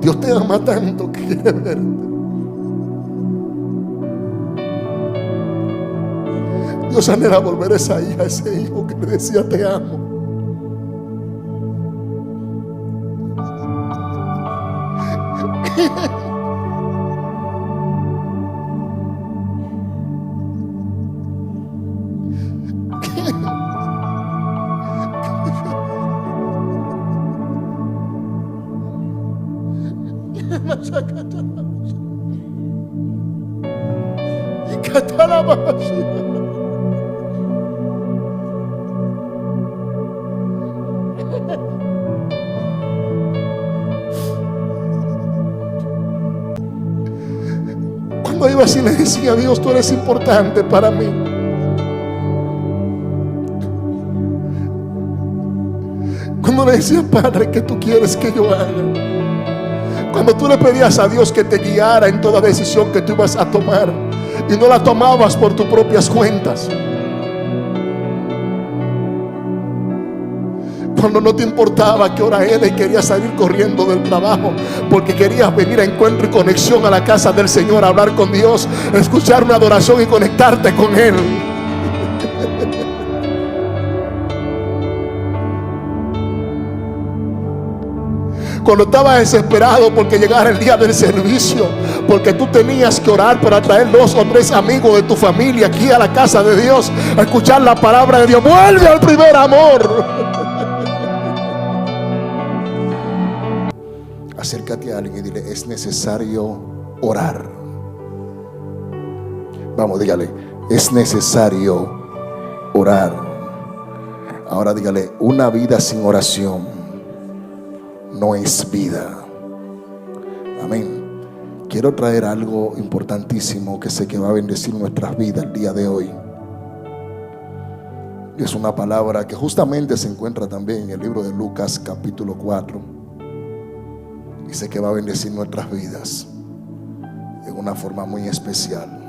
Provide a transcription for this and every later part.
Dios te ama tanto que quiere verte. Dios anhela volver a esa hija, a ese hijo que le decía te amo. Cuando iba así le decía: Dios, tú eres importante para mí. Cuando le decía: Padre, ¿qué tú quieres que yo haga? Cuando tú le pedías a Dios que te guiara en toda decisión que tú ibas a tomar y no la tomabas por tus propias cuentas. Cuando no te importaba qué hora era y querías salir corriendo del trabajo porque querías venir a encuentro y conexión a la casa del Señor, a hablar con Dios, escuchar una adoración y conectarte con Él. Cuando estabas desesperado porque llegara el día del servicio, porque tú tenías que orar para traer 2 o 3 amigos de tu familia aquí a la casa de Dios a escuchar la palabra de Dios. Vuelve al primer amor. Acércate a alguien y dile: es necesario orar. Vamos, dígale: es necesario orar. Ahora dígale: una vida sin oración no es vida. Amén. Quiero traer algo importantísimo que sé que va a bendecir nuestras vidas el día de hoy. Es una palabra que justamente se encuentra también en el libro de Lucas capítulo 4. Y sé que va a bendecir nuestras vidas en una forma muy especial.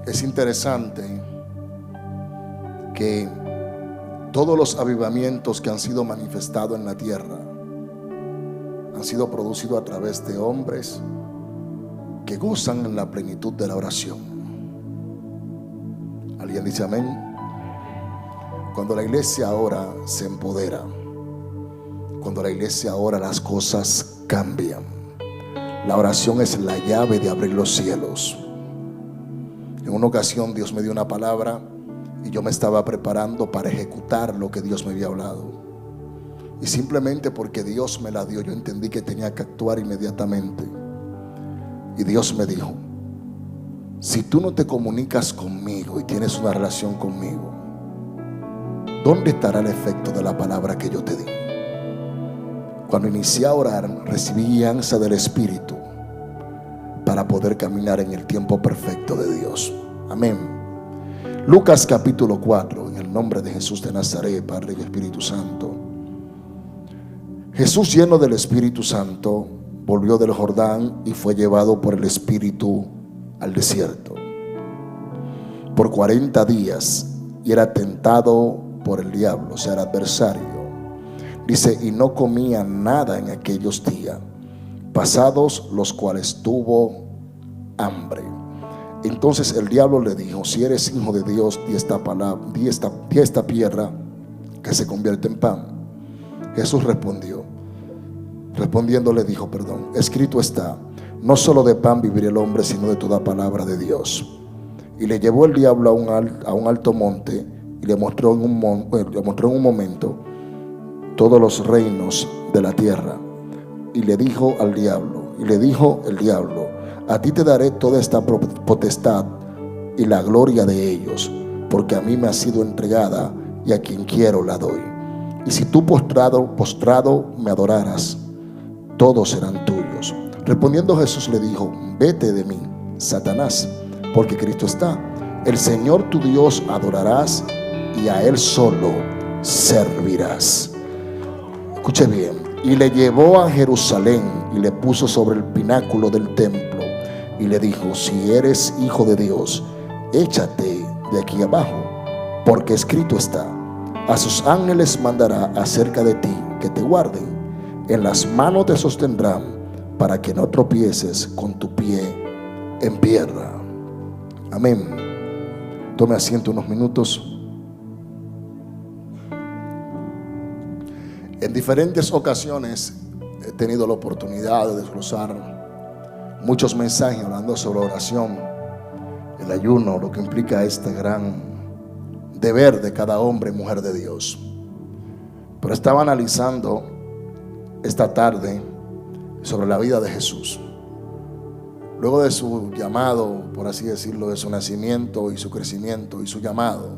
Es interesante que todos los avivamientos que han sido manifestados en la tierra han sido producidos a través de hombres que gozan en la plenitud de la oración. ¿Alguien dice amén? Cuando la iglesia ora, se empodera. Cuando la iglesia ora, las cosas cambian. La oración es la llave de abrir los cielos. En una ocasión Dios me dio una palabra y yo me estaba preparando para ejecutar lo que Dios me había hablado. Y simplemente porque Dios me la dio, yo entendí que tenía que actuar inmediatamente. Y Dios me dijo: si tú no te comunicas conmigo y tienes una relación conmigo, ¿dónde estará el efecto de la palabra que yo te di? Cuando inicié a orar, recibí guianza del Espíritu para poder caminar en el tiempo perfecto de Dios. Amén. Lucas capítulo 4, en el nombre de Jesús de Nazaret, Padre y Espíritu Santo. Jesús, lleno del Espíritu Santo, volvió del Jordán y fue llevado por el Espíritu al desierto por 40 días y era tentado por el diablo, o sea, el adversario. Dice: y no comía nada en aquellos días, pasados los cuales tuvo hambre. Entonces el diablo le dijo: si eres hijo de Dios, di esta piedra que se convierte en pan. Jesús respondiendo le dijo: escrito está, no solo de pan vivirá el hombre, sino de toda palabra de Dios. Y le llevó el diablo a un alto monte y le mostró en un momento todos los reinos de la tierra. Y le dijo el diablo: a ti te daré toda esta potestad y la gloria de ellos, porque a mí me ha sido entregada y a quien quiero la doy. Y si tú postrado me adoraras, todos serán tuyos. Respondiendo Jesús le dijo: vete de mí, Satanás, porque escrito está: el Señor tu Dios adorarás y a Él solo servirás. Escuche bien. Y le llevó a Jerusalén y le puso sobre el pináculo del templo y le dijo: si eres hijo de Dios, échate de aquí abajo, porque escrito está: a sus ángeles mandará acerca de ti, que te guarden, en las manos te sostendrán, para que no tropieces con tu pie en piedra. Amén. Tome asiento unos minutos. En diferentes ocasiones he tenido la oportunidad de desglosar muchos mensajes hablando sobre oración, el ayuno, lo que implica este gran deber de cada hombre y mujer de Dios. Pero estaba analizando esta tarde sobre la vida de Jesús. Luego de su llamado, por así decirlo, de su nacimiento y su crecimiento y su llamado,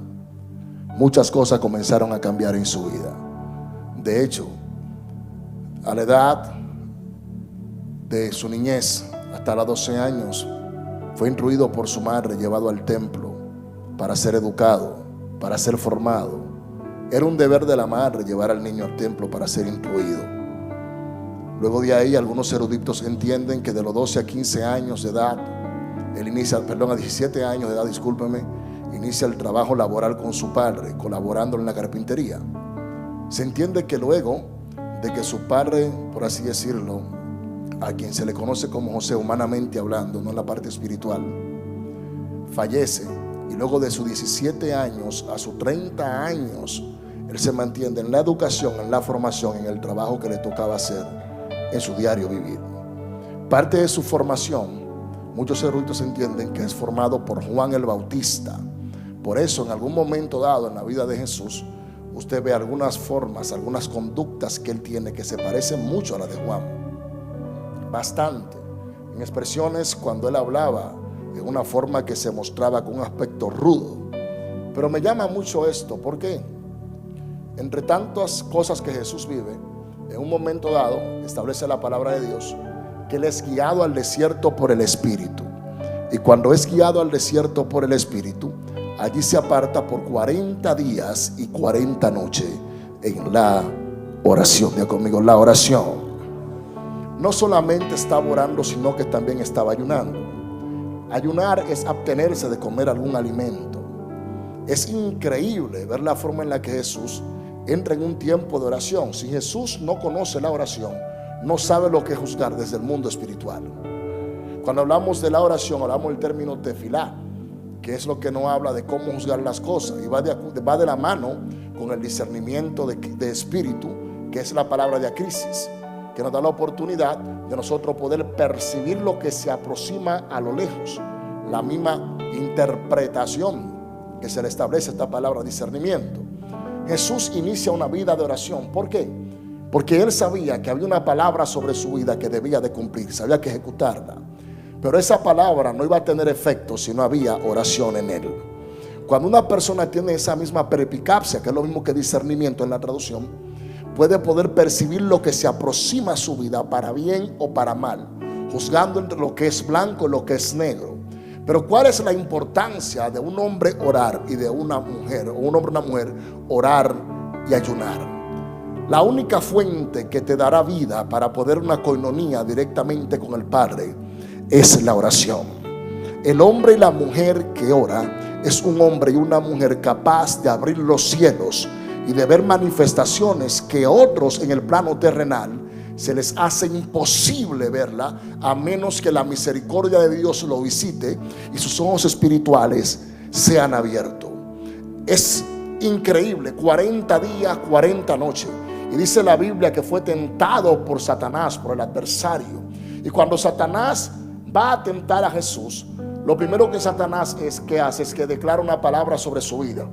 muchas cosas comenzaron a cambiar en su vida. De hecho, a la edad de su niñez, hasta los 12 años, fue instruido por su madre, llevado al templo para ser educado, para ser formado. Era un deber de la madre llevar al niño al templo para ser instruido. Luego de ahí, algunos eruditos entienden que de los 12 a 15 años de edad, a 17 años de edad, inicia el trabajo laboral con su padre, colaborando en la carpintería. Se entiende que luego de que su padre, por así decirlo, a quien se le conoce como José humanamente hablando, no en la parte espiritual, fallece, y luego de sus 17 años a sus 30 años, él se mantiene en la educación, en la formación, en el trabajo que le tocaba hacer en su diario vivir. Parte de su formación, muchos eruditos entienden que es formado por Juan el Bautista. Por eso, en algún momento dado en la vida de Jesús, usted ve algunas formas, algunas conductas que él tiene que se parecen mucho a las de Juan. Bastante. En expresiones, cuando él hablaba de una forma que se mostraba con un aspecto rudo. Pero me llama mucho esto, ¿por qué? Entre tantas cosas que Jesús vive, en un momento dado establece la palabra de Dios que él es guiado al desierto por el Espíritu. Y cuando es guiado al desierto por el Espíritu, allí se aparta por 40 días y 40 noches en la oración. Diga conmigo, la oración. No solamente estaba orando, sino que también estaba ayunando. Ayunar es abstenerse de comer algún alimento. Es increíble ver la forma en la que Jesús entra en un tiempo de oración. Si Jesús no conoce la oración, no sabe lo que es juzgar desde el mundo espiritual. Cuando hablamos de la oración, hablamos del término tefilá, que es lo que nos habla de cómo juzgar las cosas, y va de la mano con el discernimiento de espíritu, que es la palabra de acrisis, que nos da la oportunidad de nosotros poder percibir lo que se aproxima a lo lejos, la misma interpretación que se le establece esta palabra discernimiento. Jesús inicia una vida de oración. ¿Por qué? Porque él sabía que había una palabra sobre su vida que debía de cumplirse, había que ejecutarla. Pero esa palabra no iba a tener efecto si no había oración en él. Cuando una persona tiene esa misma perspicacia, que es lo mismo que discernimiento en la traducción, puede poder percibir lo que se aproxima a su vida para bien o para mal, juzgando entre lo que es blanco y lo que es negro. Pero ¿cuál es la importancia de un hombre orar y de una mujer, o un hombre y una mujer orar y ayunar? La única fuente que te dará vida para poder una coinonía directamente con el Padre es la oración. El hombre y la mujer que ora es un hombre y una mujer capaz de abrir los cielos y de ver manifestaciones que otros en el plano terrenal se les hace imposible verla, a menos que la misericordia de Dios lo visite y sus ojos espirituales sean abiertos. Es increíble, 40 días, 40 noches. Y dice la Biblia que fue tentado por Satanás, por el adversario. Y cuando Satanás va a tentar a Jesús, lo primero que Satanás hace es que declara una palabra sobre su vida.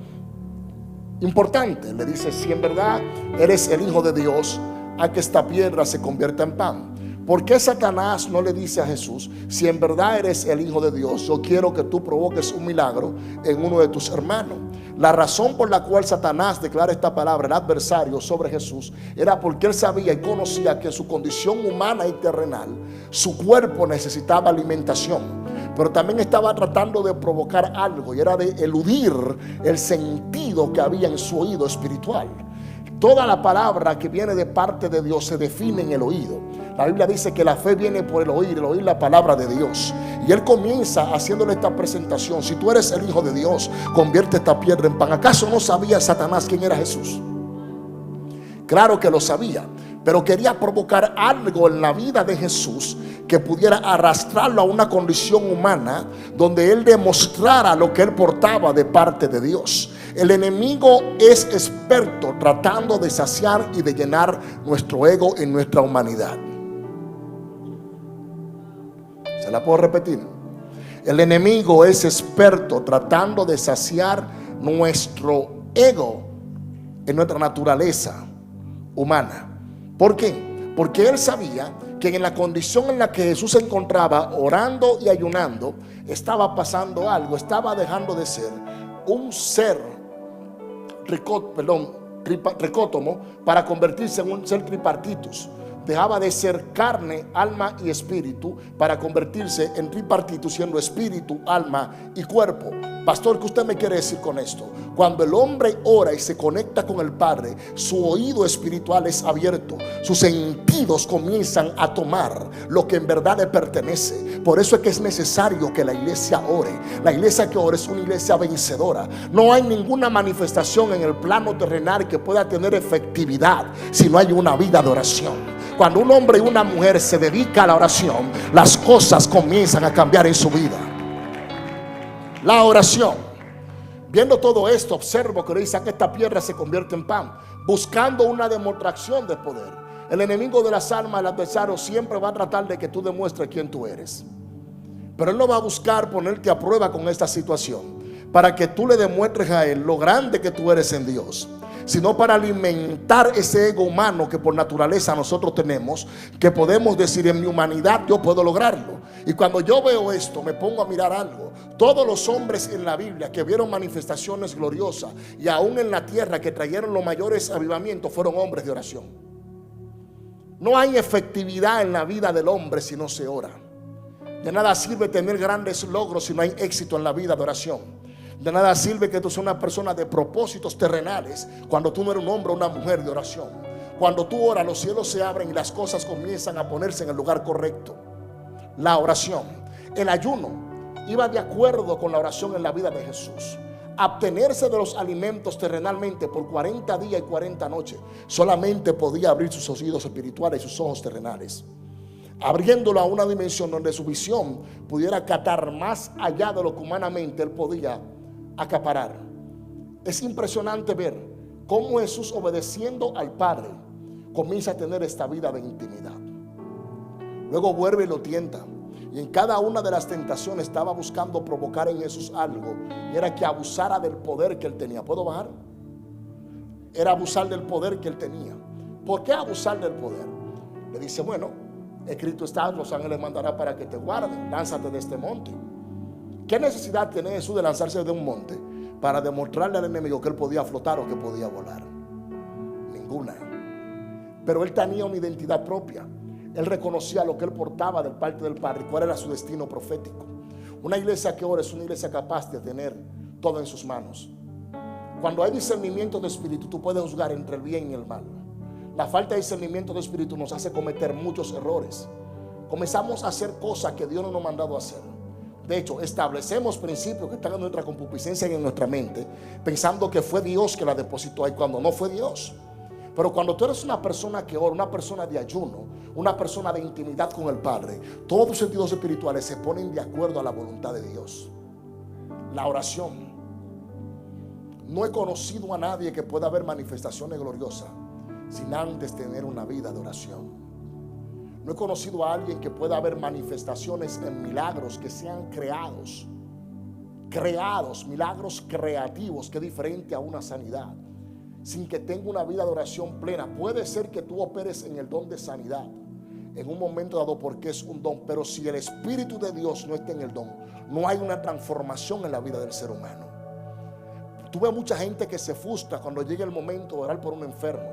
Importante, le dice: si en verdad eres el Hijo de Dios, a que esta piedra se convierta en pan. ¿Por qué Satanás no le dice a Jesús: si en verdad eres el Hijo de Dios, yo quiero que tú provoques un milagro en uno de tus hermanos? La razón por la cual Satanás declara esta palabra, el adversario, sobre Jesús, era porque él sabía y conocía que en su condición humana y terrenal, su cuerpo necesitaba alimentación, pero también estaba tratando de provocar algo, y era de eludir el sentido que había en su oído espiritual. Toda la palabra que viene de parte de Dios se define en el oído. La Biblia dice que la fe viene por el oír la palabra de Dios. Y él comienza haciéndole esta presentación: si tú eres el Hijo de Dios, convierte esta piedra en pan. ¿Acaso no sabía Satanás quién era Jesús? Claro que lo sabía, pero quería provocar algo en la vida de Jesús que pudiera arrastrarlo a una condición humana donde él demostrara lo que él portaba de parte de Dios. El enemigo es experto tratando de saciar y de llenar nuestro ego en nuestra humanidad. ¿Se la puedo repetir? El enemigo es experto tratando de saciar nuestro ego en nuestra naturaleza humana. ¿Por qué? Porque él sabía que en la condición en la que Jesús se encontraba orando y ayunando, estaba pasando algo. Estaba dejando de ser un ser tricótomo para convertirse en un ser tripartitus. Dejaba de ser carne, alma y espíritu para convertirse en tripartitus, siendo espíritu, alma y cuerpo. Pastor, ¿qué usted me quiere decir con esto? Cuando el hombre ora y se conecta con el Padre, su oído espiritual es abierto, sus sentidos comienzan a tomar lo que en verdad le pertenece. Por eso es que es necesario que la iglesia ore. La iglesia que ora es una iglesia vencedora. No hay ninguna manifestación en el plano terrenal que pueda tener efectividad si no hay una vida de oración. Cuando un hombre y una mujer se dedican a la oración, las cosas comienzan a cambiar en su vida. La oración. Viendo todo esto, observo que dice que esta piedra se convierte en pan, buscando una demostración de poder. El enemigo de las almas, el adversario, siempre va a tratar de que tú demuestres quién tú eres. Pero él no va a buscar ponerte a prueba con esta situación para que tú le demuestres a él lo grande que tú eres en Dios, sino para alimentar ese ego humano que por naturaleza nosotros tenemos, que podemos decir: en mi humanidad yo puedo lograrlo. Y cuando yo veo esto, me pongo a mirar algo. Todos los hombres en la Biblia que vieron manifestaciones gloriosas y aún en la tierra que trajeron los mayores avivamientos fueron hombres de oración. No hay efectividad en la vida del hombre si no se ora. De nada sirve tener grandes logros si no hay éxito en la vida de oración. De nada sirve que tú seas una persona de propósitos terrenales cuando tú no eres un hombre o una mujer de oración. Cuando tú oras, los cielos se abren y las cosas comienzan a ponerse en el lugar correcto. La oración. El ayuno iba de acuerdo con la oración en la vida de Jesús. Abstenerse de los alimentos terrenalmente por 40 días y 40 noches. Solamente podía abrir sus oídos espirituales y sus ojos terrenales, abriéndolo a una dimensión donde su visión pudiera catar más allá de lo que humanamente él podía acaparar. Es impresionante ver cómo Jesús, obedeciendo al Padre, comienza a tener esta vida de intimidad. Luego vuelve y lo tienta, y en cada una de las tentaciones estaba buscando provocar en Jesús algo, y era que abusara del poder que él tenía. ¿Puedo bajar? Era abusar del poder que él tenía. ¿Por qué abusar del poder? Le dice: bueno, escrito está, los ángeles mandará para que te guarden, lánzate de este monte. ¿Qué necesidad tiene Jesús de lanzarse de un monte para demostrarle al enemigo que él podía flotar o que podía volar? Ninguna. Pero él tenía una identidad propia. Él reconocía lo que él portaba de parte del Padre, cuál era su destino profético. Una iglesia que ora es una iglesia capaz de tener todo en sus manos. Cuando hay discernimiento de espíritu, tú puedes juzgar entre el bien y el mal. La falta de discernimiento de espíritu nos hace cometer muchos errores. Comenzamos a hacer cosas que Dios no nos ha mandado a hacer. De hecho, establecemos principios que están en nuestra concupiscencia y en nuestra mente, pensando que fue Dios que la depositó ahí, cuando no fue Dios. Pero cuando tú eres una persona que ora, una persona de ayuno, una persona de intimidad con el Padre, todos tus sentidos espirituales se ponen de acuerdo a la voluntad de Dios. La oración. No he conocido a nadie que pueda haber manifestaciones gloriosas sin antes tener una vida de oración. No he conocido a alguien que pueda haber manifestaciones en milagros que sean creados, milagros creativos, que es diferente a una sanidad, sin que tenga una vida de oración plena. Puede ser que tú operes en el don de sanidad en un momento dado porque es un don, pero si el Espíritu de Dios no está en el don, no hay una transformación en la vida del ser humano. Tú ves mucha gente que se frustra cuando llega el momento de orar por un enfermo,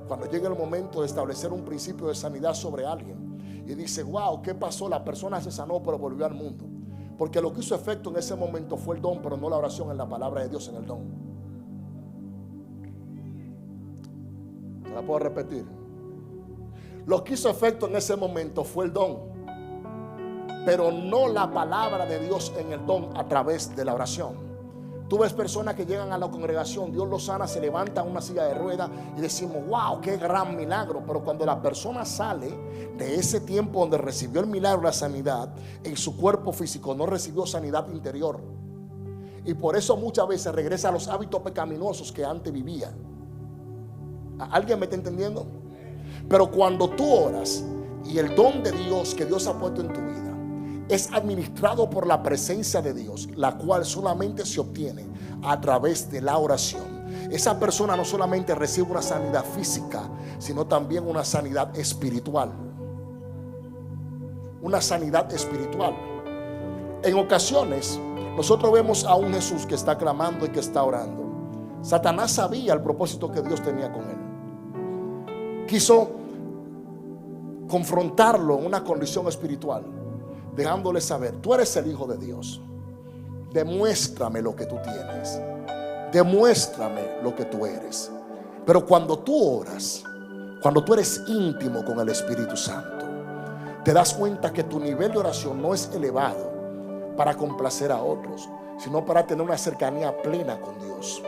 cuando llega el momento de establecer un principio de sanidad sobre alguien, y dice: wow, ¿qué pasó? La persona se sanó pero volvió al mundo, porque lo que hizo efecto en ese momento fue el don, pero no la oración en la palabra de Dios, en el don. ¿Se la puedo repetir? Lo que hizo efecto en ese momento fue el don, pero no la palabra de Dios en el don a través de la oración. Tú ves personas que llegan a la congregación, Dios los sana, se levantan en una silla de ruedas y decimos, wow, qué gran milagro. Pero cuando la persona sale de ese tiempo donde recibió el milagro, la sanidad, en su cuerpo físico no recibió sanidad interior. Y por eso muchas veces regresa a los hábitos pecaminosos que antes vivía. ¿Alguien me está entendiendo? Pero cuando tú oras y el don de Dios que Dios ha puesto en tu vida es administrado por la presencia de Dios, la cual solamente se obtiene a través de la oración, esa persona no solamente recibe una sanidad física, sino también una sanidad espiritual. Una sanidad espiritual. En ocasiones nosotros vemos a un Jesús que está clamando y que está orando. Satanás sabía el propósito que Dios tenía con él. Quiso confrontarlo en una condición espiritual, dejándole saber, tú eres el Hijo de Dios, demuéstrame lo que tú tienes, demuéstrame lo que tú eres. Pero cuando tú oras, cuando tú eres íntimo con el Espíritu Santo, te das cuenta que tu nivel de oración no es elevado para complacer a otros, sino para tener una cercanía plena con Dios,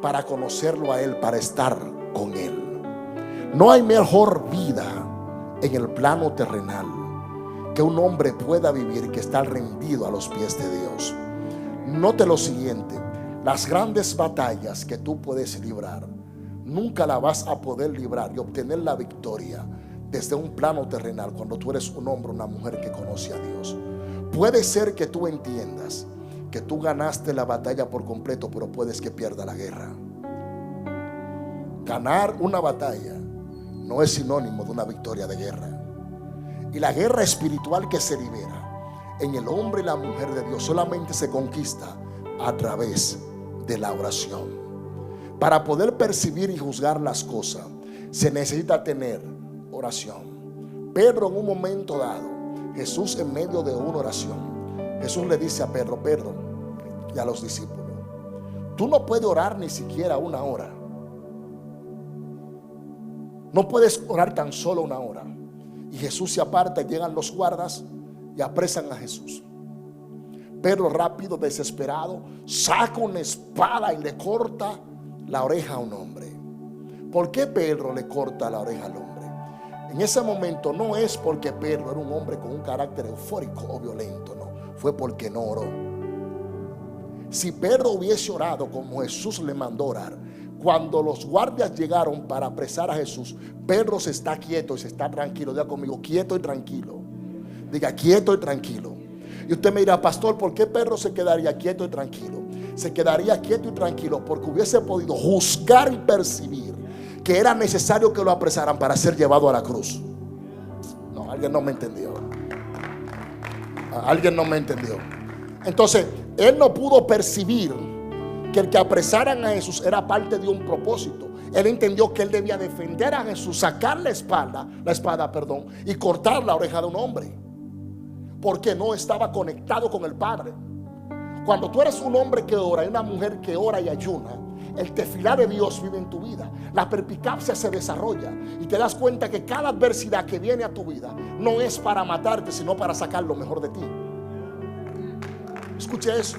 para conocerlo a Él, para estar con Él. No hay mejor vida en el plano terrenal que un hombre pueda vivir que está rendido a los pies de Dios. Note lo siguiente: las grandes batallas que tú puedes librar, nunca la vas a poder librar y obtener la victoria desde un plano terrenal cuando tú eres un hombre o una mujer que conoce a Dios. Puede ser que tú entiendas que tú ganaste la batalla por completo, pero puedes que pierda la guerra. Ganar una batalla no es sinónimo de una victoria de guerra. Y la guerra espiritual que se libera en el hombre y la mujer de Dios solamente se conquista a través de la oración. Para poder percibir y juzgar las cosas se necesita tener oración. Pedro, en un momento dado, Jesús en medio de una oración, Jesús le dice a Pedro y a los discípulos, tú no puedes orar ni siquiera una hora. No puedes orar tan solo una hora. Y Jesús se aparta y llegan los guardas y apresan a Jesús. Pedro, rápido, desesperado, saca una espada y le corta la oreja a un hombre. ¿Por qué Pedro le corta la oreja al hombre? En ese momento no es porque Pedro era un hombre con un carácter eufórico o violento, no, fue porque no oró. Si Pedro hubiese orado como Jesús le mandó orar, cuando los guardias llegaron para apresar a Jesús, Pedro se está quieto y se está tranquilo. Diga conmigo, quieto y tranquilo. Diga, quieto y tranquilo. Y usted me dirá, pastor, ¿por qué Pedro se quedaría quieto y tranquilo? Se quedaría quieto y tranquilo porque hubiese podido juzgar y percibir que era necesario que lo apresaran para ser llevado a la cruz. No, alguien no me entendió. Alguien no me entendió. Entonces, él no pudo percibir que el que apresaran a Jesús era parte de un propósito. Él entendió que él debía defender a Jesús, sacar la espada, y cortar la oreja de un hombre, porque no estaba conectado con el Padre. Cuando tú eres un hombre que ora y una mujer que ora y ayuna, el tefilá de Dios vive en tu vida. La perspicacia se desarrolla y te das cuenta que cada adversidad que viene a tu vida no es para matarte, sino para sacar lo mejor de ti. Escuche esto.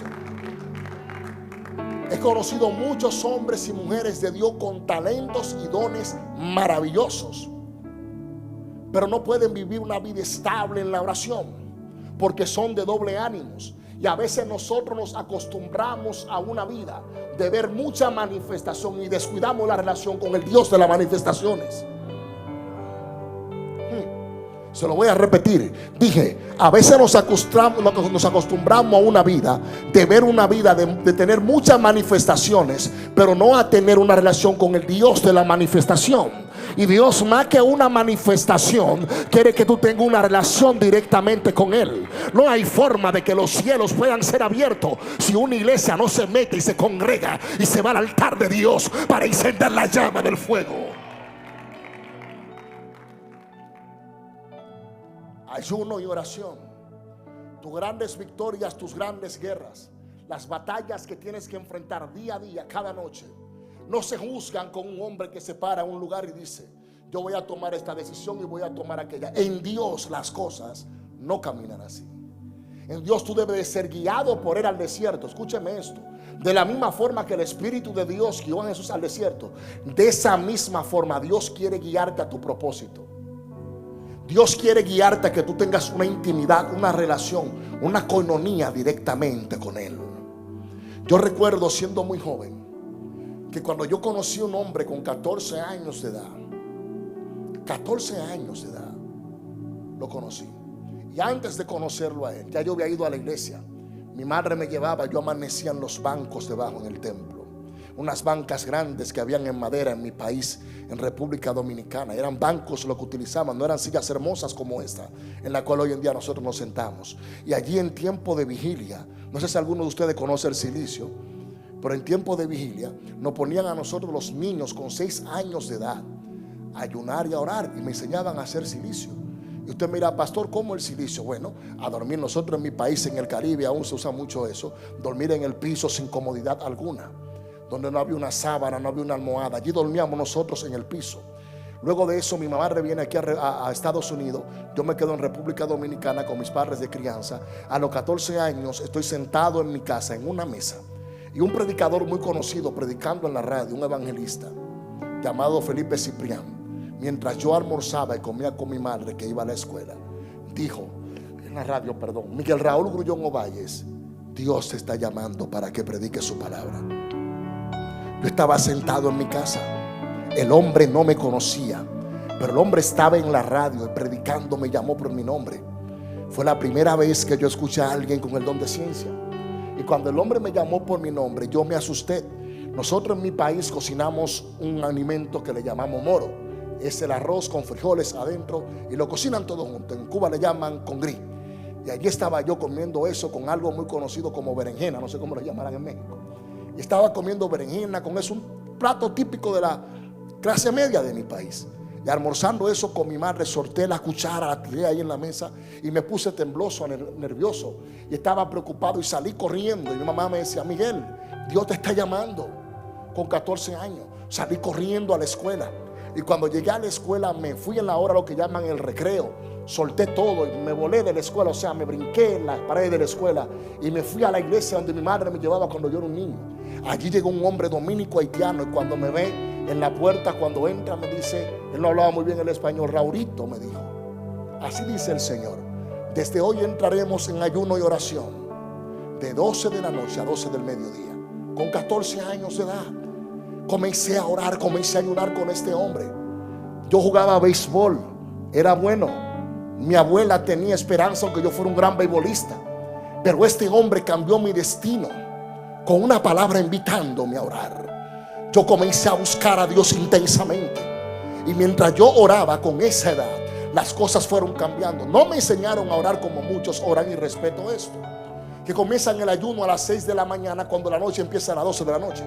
He conocido muchos hombres y mujeres de Dios con talentos y dones maravillosos, pero no pueden vivir una vida estable en la oración porque son de doble ánimos. Y a veces nosotros nos acostumbramos a una vida de ver mucha manifestación y descuidamos la relación con el Dios de las manifestaciones. Se lo voy a repetir. Dije, a veces nos acostumbramos a una vida de ver una vida de tener muchas manifestaciones, pero no a tener una relación con el Dios de la manifestación. Y Dios, más que una manifestación, quiere que tú tengas una relación directamente con Él. No hay forma de que los cielos puedan ser abiertos si una iglesia no se mete y se congrega y se va al altar de Dios para encender la llama del fuego. Ayuno y oración, tus grandes victorias, tus grandes guerras, las batallas que tienes que enfrentar día a día, cada noche, no se juzgan con un hombre que se para en un lugar y dice, yo voy a tomar esta decisión y voy a tomar aquella. En Dios las cosas no caminan así. En Dios tú debes de ser guiado por Él al desierto. Escúcheme esto. De la misma forma que el Espíritu de Dios guió a Jesús al desierto, de esa misma forma Dios quiere guiarte a tu propósito. Dios quiere guiarte a que tú tengas una intimidad, una relación, una coinonía directamente con Él. Yo recuerdo siendo muy joven que cuando yo conocí a un hombre con 14 años de edad, 14 años de edad, lo conocí. Y antes de conocerlo a él, ya yo había ido a la iglesia. Mi madre me llevaba, yo amanecía en los bancos debajo en el templo. Unas bancas grandes que habían en madera en mi país, en República Dominicana. Eran bancos lo que utilizaban, no eran sillas hermosas como esta, en la cual hoy en día nosotros nos sentamos. Y allí en tiempo de vigilia, no sé si alguno de ustedes conoce el cilicio, pero en tiempo de vigilia nos ponían a nosotros los niños con 6 años de edad a ayunar y a orar, y me enseñaban a hacer cilicio. Y usted mira, pastor, ¿cómo el cilicio? Bueno, a dormir. Nosotros en mi país, en el Caribe, aún se usa mucho eso. Dormir en el piso sin comodidad alguna, donde no había una sábana, no había una almohada. Allí dormíamos nosotros en el piso. Luego de eso mi mamá viene aquí a Estados Unidos. Yo me quedo en República Dominicana con mis padres de crianza. A los 14 años estoy sentado en mi casa en una mesa, y un predicador muy conocido predicando en la radio, un evangelista llamado Felipe Ciprián, mientras yo almorzaba y comía con mi madre que iba a la escuela, dijo en la radio, perdón, Miguel Raúl Grullón Ovalles, Dios te está llamando para que predique su palabra. Yo estaba sentado en mi casa. El hombre no me conocía, pero el hombre estaba en la radio y predicando, me llamó por mi nombre. Fue la primera vez que yo escuché a alguien con el don de ciencia. Y cuando el hombre me llamó por mi nombre, yo me asusté. Nosotros en mi país cocinamos un alimento que le llamamos moro. Es el arroz con frijoles adentro y lo cocinan todo junto. En Cuba le llaman congrí. Y allí estaba yo comiendo eso con algo muy conocido como berenjena, no sé cómo lo llamarán en México. Y estaba comiendo berenjena con eso, un plato típico de la clase media de mi país. Y almorzando eso con mi madre, solté la cuchara, la tiré ahí en la mesa y me puse tembloso, nervioso. Y estaba preocupado y salí corriendo. Y mi mamá me decía, Miguel, Dios te está llamando. Con 14 años salí corriendo a la escuela. Y cuando llegué a la escuela me fui en la hora lo que llaman el recreo. Solté todo y me volé de la escuela, o sea, me brinqué en las paredes de la escuela y me fui a la iglesia donde mi madre me llevaba cuando yo era un niño. Allí llegó un hombre dominico haitiano y cuando me ve en la puerta, cuando entra, me dice, él no hablaba muy bien el español, Raurito, me dijo, así dice el Señor, desde hoy entraremos en ayuno y oración de 12 de la noche a 12 del mediodía. Con 14 años de edad comencé a orar, comencé a ayunar con este hombre. Yo jugaba béisbol, era bueno. Mi abuela tenía esperanza aunque yo fuera un gran beisbolista, pero este hombre cambió mi destino con una palabra invitándome a orar. Yo comencé a buscar a Dios intensamente, y mientras yo oraba con esa edad, las cosas fueron cambiando. No me enseñaron a orar como muchos oran, y respeto esto, que comienzan el ayuno a las 6 de la mañana cuando la noche empieza a las 12 de la noche.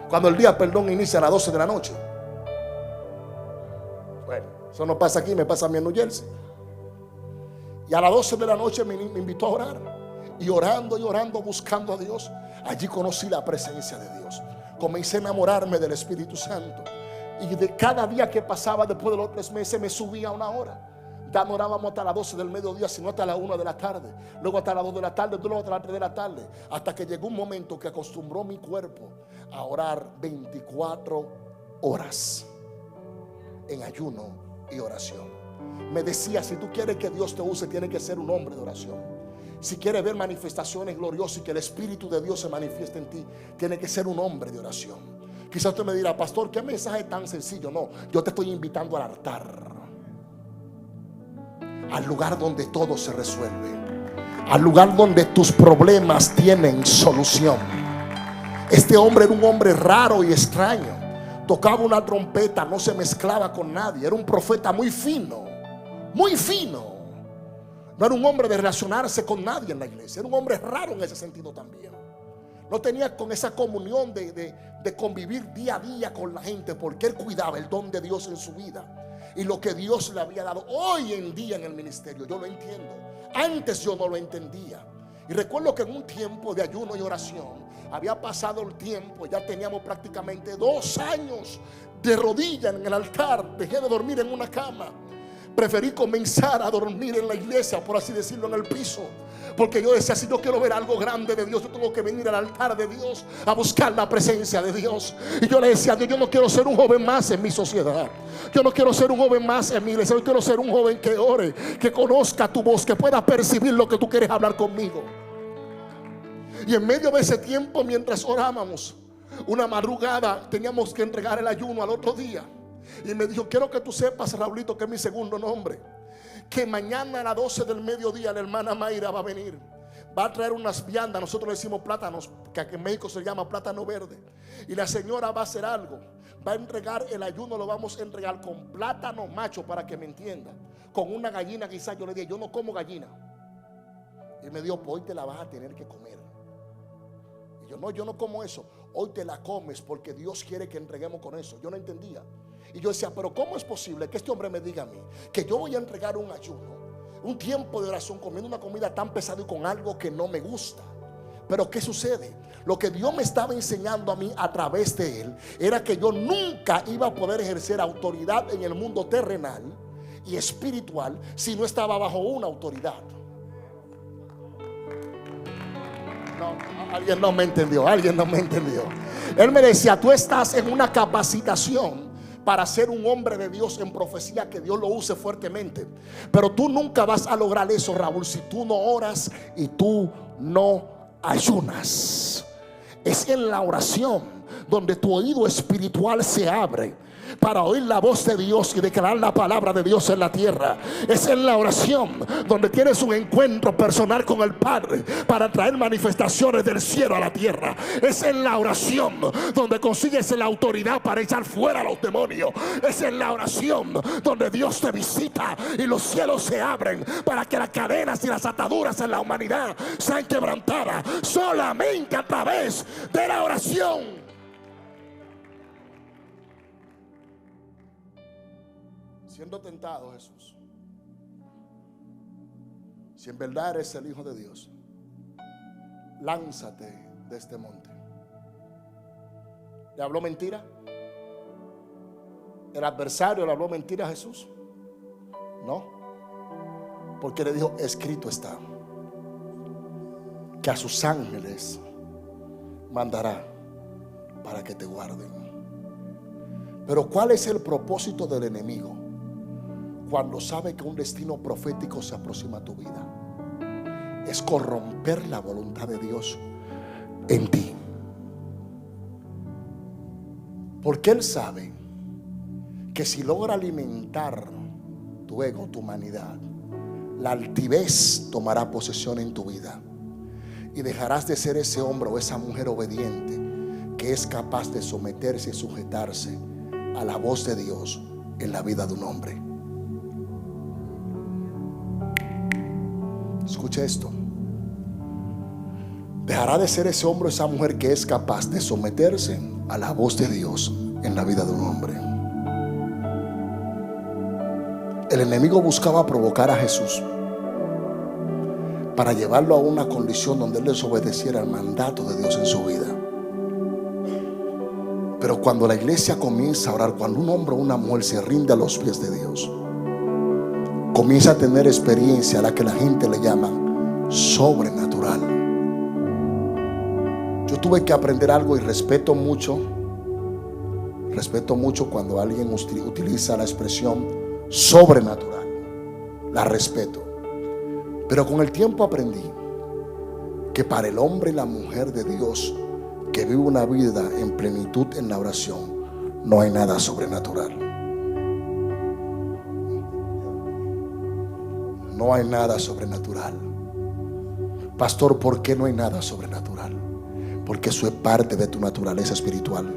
Cuando el día, inicia a las 12 de la noche. Bueno, eso no pasa aquí, me pasa a mí en New Jersey. Y a las 12 de la noche me invitó a orar. Y orando, buscando a Dios, allí conocí la presencia de Dios. Comencé a enamorarme del Espíritu Santo. Y de cada día que pasaba, después de los 3 meses, me subía 1 hora. Ya no orábamos hasta las 12 del mediodía, sino hasta las 1 de la tarde. Luego hasta las 2 de la tarde, luego hasta las 3 de la tarde. Hasta que llegó un momento que acostumbró mi cuerpo a orar 24 horas en ayuno y oración. Me decía, si tú quieres que Dios te use, tienes que ser un hombre de oración. Si quieres ver manifestaciones gloriosas y que el Espíritu de Dios se manifieste en ti, tienes que ser un hombre de oración. Quizás usted me dirá, pastor, ¿qué mensaje tan sencillo? No, yo te estoy invitando al altar, al lugar donde todo se resuelve, al lugar donde tus problemas tienen solución. Este hombre era un hombre raro y extraño. Tocaba una trompeta, no se mezclaba con nadie. Era un profeta muy fino, muy fino. No era un hombre de relacionarse con nadie en la iglesia. Era un hombre raro en ese sentido también. No tenía con esa comunión de convivir día a día con la gente, porque él cuidaba el don de Dios en su vida y lo que Dios le había dado. Hoy en día en el ministerio yo lo entiendo. Antes yo no lo entendía. Y recuerdo que en un tiempo de ayuno y oración Había pasado el tiempo, ya teníamos prácticamente 2 años de rodilla en el altar. Dejé de dormir en una cama. Preferí comenzar a dormir en la iglesia, por así decirlo, en el piso. Porque yo decía, si yo quiero ver algo grande de Dios, yo tengo que venir al altar de Dios a buscar la presencia de Dios. Y yo le decía a Dios, yo no quiero ser un joven más en mi sociedad. Yo no quiero ser un joven más en mi iglesia. Yo quiero ser un joven que ore, que conozca tu voz, que pueda percibir lo que tú quieres hablar conmigo. Y en medio de ese tiempo, mientras orábamos, una madrugada teníamos que entregar el ayuno al otro día. Y me dijo, quiero que tú sepas, Raulito, que es mi segundo nombre, que mañana a las 12 del mediodía la hermana Mayra va a venir. Va a traer unas viandas, nosotros le decimos plátanos, que aquí en México se llama plátano verde. Y la señora va a hacer algo. Va a entregar el ayuno, lo vamos a entregar con plátano macho, para que me entienda. Con una gallina quizás. Yo le dije, yo no como gallina. Y me dijo, pues hoy te la vas a tener que comer. Y yo no como eso. Hoy te la comes porque Dios quiere que entreguemos con eso. Yo no entendía. Y yo decía, pero ¿cómo es posible que este hombre me diga a mí que yo voy a entregar un ayuno, un tiempo de oración, comiendo una comida tan pesada y con algo que no me gusta? Pero ¿qué sucede? Lo que Dios me estaba enseñando a mí a través de él era que yo nunca iba a poder ejercer autoridad en el mundo terrenal y espiritual si no estaba bajo una autoridad. No, alguien no me entendió, alguien no me entendió. Él me decía, tú estás en una capacitación para ser un hombre de Dios en profecía, que Dios lo use fuertemente, pero tú nunca vas a lograr eso, Raúl, si tú no oras y tú no ayunas. Es en la oración donde tu oído espiritual se abre para oír la voz de Dios y declarar la palabra de Dios en la tierra. Es en la oración donde tienes un encuentro personal con el Padre para traer manifestaciones del cielo a la tierra. Es en la oración donde consigues la autoridad para echar fuera a los demonios. Es en la oración donde Dios te visita y los cielos se abren para que las cadenas y las ataduras en la humanidad sean quebrantadas solamente a través de la oración. Siendo tentado, Jesús, si en verdad eres el Hijo de Dios, lánzate de este monte. ¿Le habló mentira? ¿El adversario le habló mentira a Jesús? No, porque le dijo, escrito está, que a sus ángeles mandará para que te guarden. Pero ¿cuál es el propósito del enemigo cuando sabe que un destino profético se aproxima a tu vida? Es corromper la voluntad de Dios en ti, porque él sabe que si logra alimentar tu ego, tu humanidad, la altivez tomará posesión en tu vida y dejarás de ser ese hombre o esa mujer obediente que es capaz de someterse y sujetarse a la voz de Dios en la vida de un hombre. Escuche esto. Dejará de ser ese hombre o esa mujer que es capaz de someterse a la voz de Dios en la vida de un hombre. El enemigo buscaba provocar a Jesús para llevarlo a una condición donde él desobedeciera el mandato de Dios en su vida. Pero cuando la iglesia comienza a orar, cuando un hombre o una mujer se rinde a los pies de Dios, comienza a tener experiencia a la que la gente le llama sobrenatural. Yo tuve que aprender algo y respeto mucho cuando alguien utiliza la expresión sobrenatural. La respeto. Pero con el tiempo aprendí que para el hombre y la mujer de Dios que vive una vida en plenitud en la oración, no hay nada sobrenatural. No hay nada sobrenatural. Pastor, ¿por qué no hay nada sobrenatural? Porque eso es parte de tu naturaleza espiritual.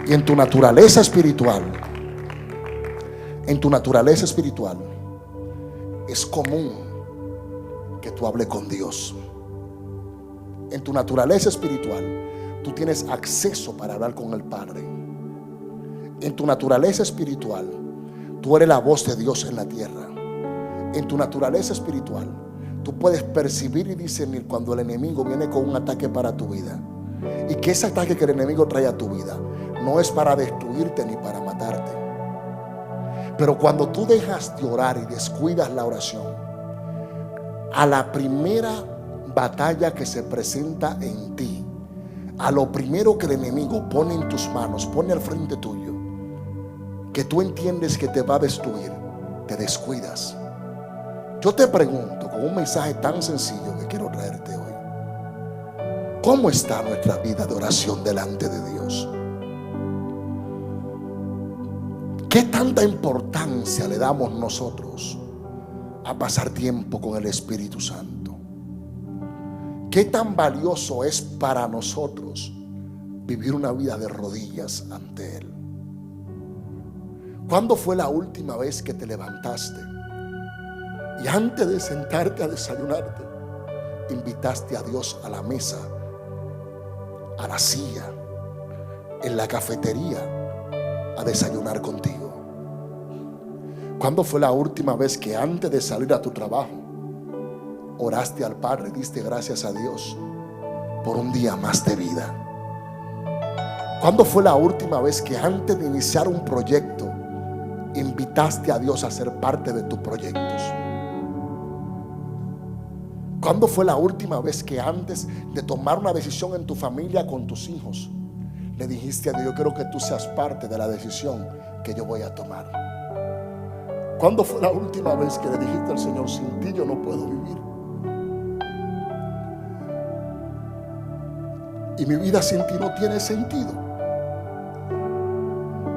Y en tu naturaleza espiritual, es común que tú hables con Dios. En tu naturaleza espiritual, tú tienes acceso para hablar con el Padre. En tu naturaleza espiritual, tú eres la voz de Dios en la tierra. En tu naturaleza espiritual, tú puedes percibir y discernir cuando el enemigo viene con un ataque para tu vida, y que ese ataque que el enemigo trae a tu vida no es para destruirte ni para matarte. Pero cuando tú dejas de orar y descuidas la oración, a la primera batalla que se presenta en ti, a lo primero que el enemigo pone en tus manos, pone al frente tuyo, que tú entiendes que te va a destruir, te descuidas. Yo te pregunto, con un mensaje tan sencillo que quiero traerte hoy, ¿cómo está nuestra vida de oración delante de Dios? ¿Qué tanta importancia le damos nosotros a pasar tiempo con el Espíritu Santo? ¿Qué tan valioso es para nosotros vivir una vida de rodillas ante Él? ¿Cuándo fue la última vez que te levantaste y antes de sentarte a desayunarte, invitaste a Dios a la mesa, a la silla, en la cafetería, a desayunar contigo? ¿Cuándo fue la última vez que antes de salir a tu trabajo oraste al Padre, diste gracias a Dios por un día más de vida? ¿Cuándo fue la última vez que antes de iniciar un proyecto invitaste a Dios a ser parte de tus proyectos? ¿Cuándo fue la última vez que antes de tomar una decisión en tu familia con tus hijos le dijiste a Dios: yo quiero que tú seas parte de la decisión que yo voy a tomar? ¿Cuándo fue la última vez que le dijiste al Señor: sin ti yo no puedo vivir, y mi vida sin ti no tiene sentido?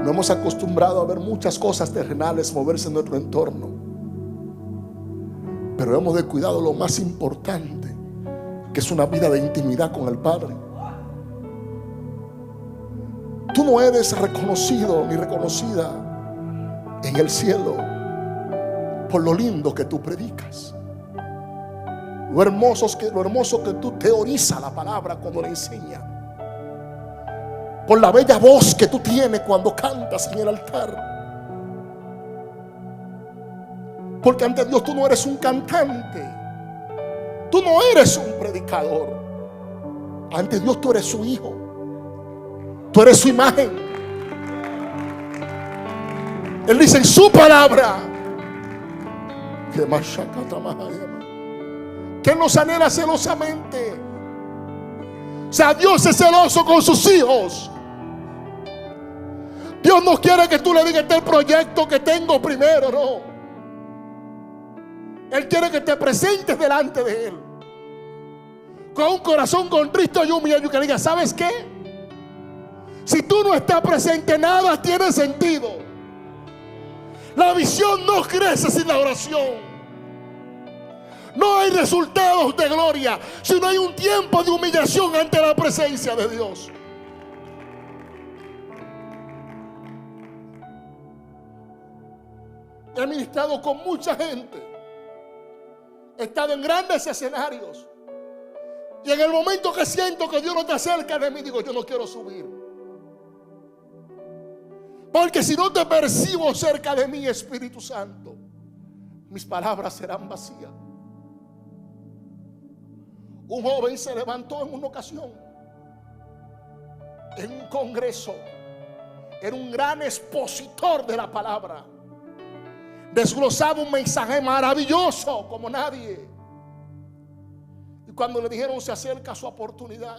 No hemos acostumbrado a ver muchas cosas terrenales moverse en nuestro entorno, pero hemos descuidado lo más importante, que es una vida de intimidad con el Padre. Tú no eres reconocido ni reconocida en el cielo por lo lindo que tú predicas, lo hermoso que tú teorizas la palabra cuando la enseñas, por la bella voz que tú tienes cuando cantas en el altar. Porque ante Dios tú no eres un cantante, tú no eres un predicador. Ante Dios tú eres su hijo, tú eres su imagen. Él dice en su palabra que nos anhela celosamente. O sea, Dios es celoso con sus hijos. Dios no quiere que tú le digas: este es el proyecto que tengo primero. No, Él quiere que te presentes delante de Él con un corazón contrito y humillado, y que le diga: ¿sabes qué? Si tú no estás presente, nada tiene sentido. La visión no crece sin la oración. No hay resultados de gloria si no hay un tiempo de humillación ante la presencia de Dios. He ministrado con mucha gente, he estado en grandes escenarios, y en el momento que siento que Dios no está cerca de mí, digo: yo no quiero subir, porque si no te percibo cerca de mí, Espíritu Santo, mis palabras serán vacías. Un joven se levantó en una ocasión en un congreso, era un gran expositor de la palabra, desglosaba un mensaje maravilloso como nadie. Y cuando le dijeron: se acerca su oportunidad,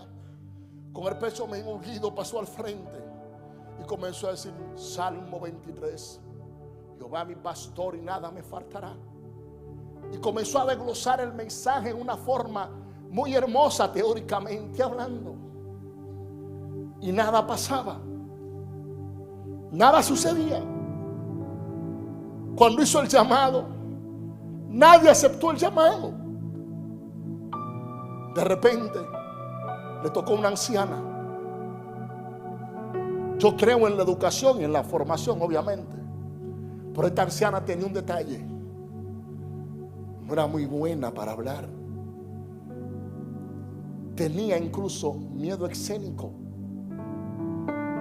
con el pecho medio ungido pasó al frente y comenzó a decir: Salmo 23, Jehová mi pastor y nada me faltará. Y comenzó a desglosar el mensaje en una forma muy hermosa, teóricamente hablando, y nada pasaba, nada sucedía. Cuando hizo el llamado, nadie aceptó el llamado. De repente le tocó una anciana. Yo creo en la educación y en la formación, obviamente, pero esta anciana tenía un detalle: no era muy buena para hablar. Tenía incluso miedo escénico.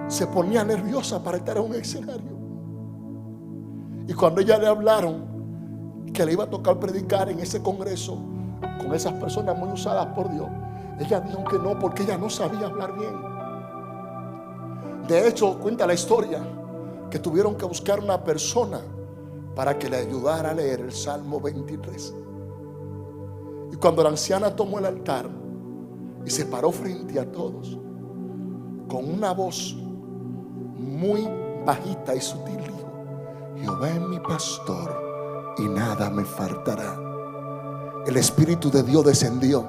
Se ponía nerviosa para estar en un escenario. Y cuando ella le hablaron que le iba a tocar predicar en ese congreso, con esas personas muy usadas por Dios, ella dijo que no, porque ella no sabía hablar bien. De hecho, cuenta la historia que tuvieron que buscar una persona para que le ayudara a leer el Salmo 23. Y cuando la anciana tomó el altar y se paró frente a todos, con una voz muy bajita y sutil dijo: Jehová es mi pastor y nada me faltará. El Espíritu de Dios descendió.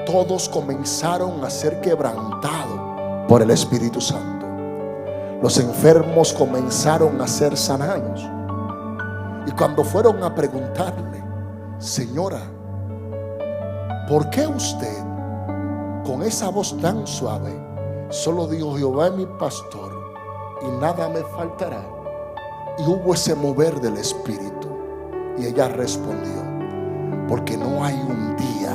Todos comenzaron a ser quebrantados por el Espíritu Santo. Los enfermos comenzaron a ser sanados. Y cuando fueron a preguntarle: señora, ¿por qué usted con esa voz tan suave solo dijo Jehová es mi pastor y nada me faltará? Y hubo ese mover del Espíritu. Y ella respondió: porque no hay un día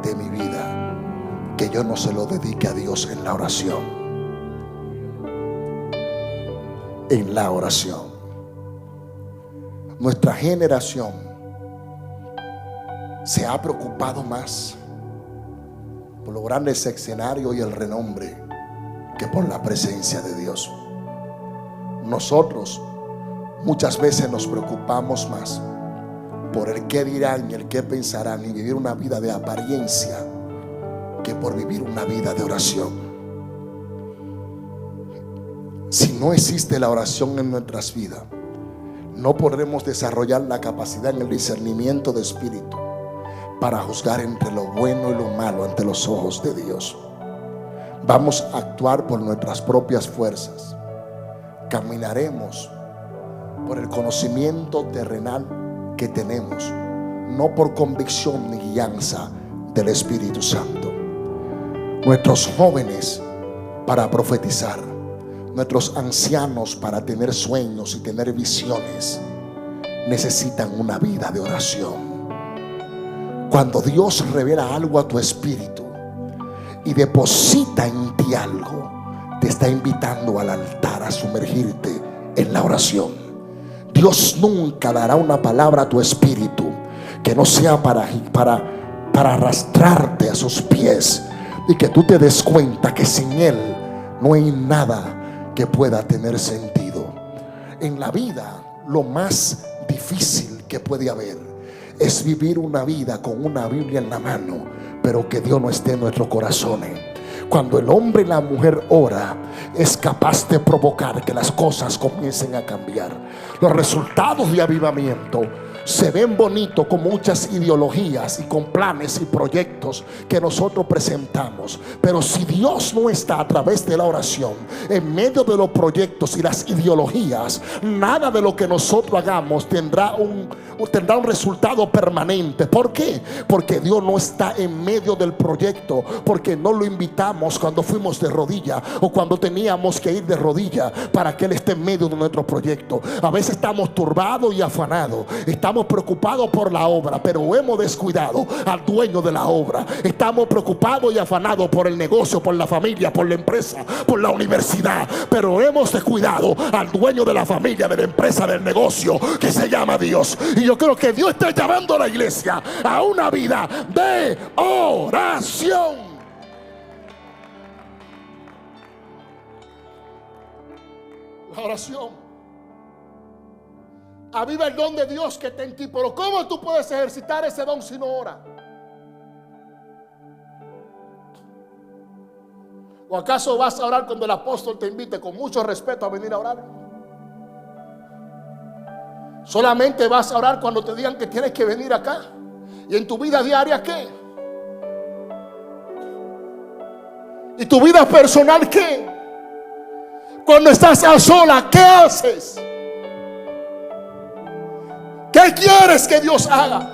de mi vida que yo no se lo dedique a Dios en la oración. En la oración. Nuestra generación se ha preocupado más por los grandes escenarios y el renombre que por la presencia de Dios. Nosotros muchas veces nos preocupamos más por el qué dirán y el qué pensarán y vivir una vida de apariencia que por vivir una vida de oración. Si no existe la oración en nuestras vidas, no podremos desarrollar la capacidad en el discernimiento de espíritu para juzgar entre lo bueno y lo malo ante los ojos de Dios. Vamos a actuar por nuestras propias fuerzas. Caminaremos por el conocimiento terrenal que tenemos, no por convicción ni guianza del Espíritu Santo. Nuestros jóvenes para profetizar, nuestros ancianos para tener sueños y tener visiones, necesitan una vida de oración. Cuando Dios revela algo a tu espíritu y deposita en ti algo, te está invitando al altar a sumergirte en la oración. Dios nunca dará una palabra a tu espíritu que no sea para arrastrarte a sus pies y que tú te des cuenta que sin Él no hay nada que pueda tener sentido. En la vida, lo más difícil que puede haber es vivir una vida con una Biblia en la mano, pero que Dios no esté en nuestros corazones. Cuando el hombre y la mujer ora, es capaz de provocar que las cosas comiencen a cambiar. Los resultados de avivamiento se ven bonitos con muchas ideologías y con planes y proyectos que nosotros presentamos, pero si Dios no está a través de la oración en medio de los proyectos y las ideologías, nada de lo que nosotros hagamos tendrá un resultado permanente. ¿Por qué? Porque Dios no está en medio del proyecto, porque no lo invitamos cuando fuimos de rodilla o cuando teníamos que ir de rodilla para que Él esté en medio de nuestro proyecto. A veces estamos turbados y afanados, estamos preocupados por la obra, pero hemos descuidado al dueño de la obra. Estamos preocupados y afanados por el negocio, por la familia, por la empresa, por la universidad, pero hemos descuidado al dueño de la familia, de la empresa, del negocio, que se llama Dios. Y yo creo que Dios está llamando a la iglesia a una vida de oración. La oración aviva el don de Dios que está en ti. Pero ¿cómo tú puedes ejercitar ese don si no oras? ¿O acaso vas a orar cuando el apóstol te invite con mucho respeto a venir a orar? Solamente vas a orar cuando te digan que tienes que venir acá. ¿Y en tu vida diaria qué? ¿Y tu vida personal qué? Cuando estás a sola, ¿qué haces? ¿Qué quieres que Dios haga?